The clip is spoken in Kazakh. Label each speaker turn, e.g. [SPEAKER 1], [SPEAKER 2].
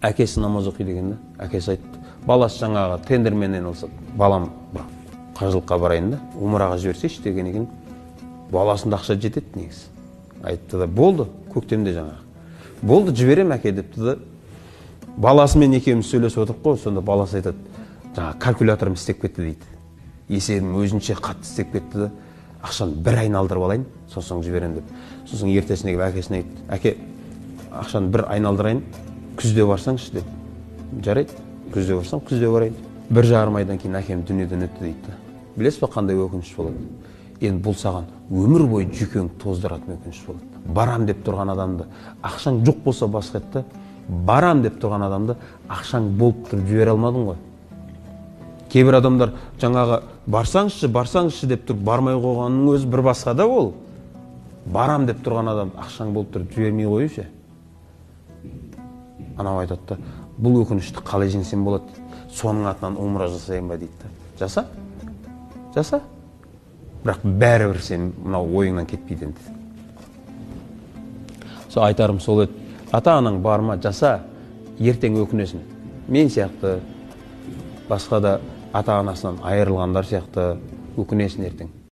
[SPEAKER 1] Әкесі намаз оқиды екен да. Әкесі айтты, баласы жаңағы тендерменен алса, балам қажылыққа барайын да, умраға жіберсейші деген екен. Баласында ақша жетеді негізі. Айтты да, болды, көктемде жаңағы. Болды, жіберем әке депті да. Баласымен екеуміз сөйлесіп отырып қой, сонда баласы айтады, жаңағы калькуляторым істеп кетті дейді. Есебім өзінше қатты істеп кетті да, ақшаны бір айналдырып алайын, сосын жіберем деп. Сосын ертесіне келіп әкесіне айтты, әке, ақшаны бір айналдырайын, күзде барсаңшы деп. Жарайды, күзде барсам, күзде барайын. 1,5 айдан кейін әкем дүниеден өтті дейді. Білесіз ба, қандай өкініш болады? Енді бұл саған өмір бойы жүйкеңді тоздыратын өкініш болады. Барам деп тұрған адамды, ақшаң жоқ болса басқа етті, барам деп тұрған адамды ақшаң болып тұрып жібере алмадың ғой. Кейбір адамдар жаңағы барсаңызшы деп тұрып бармай қойғанның өзі бір басқа да ол. Барам деп тұрған адам ақшаң болып тұрып жібермей қоюшы. Анау айтады, бұл өкінішті қалай жеңсем болады? Соның атынан умра жасайын ба дейді. Жаса. Бірақ бәрібір сен мынау ойыңнан кетпейді енді. Сол айтарым сол еді. Ата-анаң барма, жаса, ертең өкінесің. Мен сияқты, басқа да ата-анасынан айырылғандар сияқты өкінесің ертең.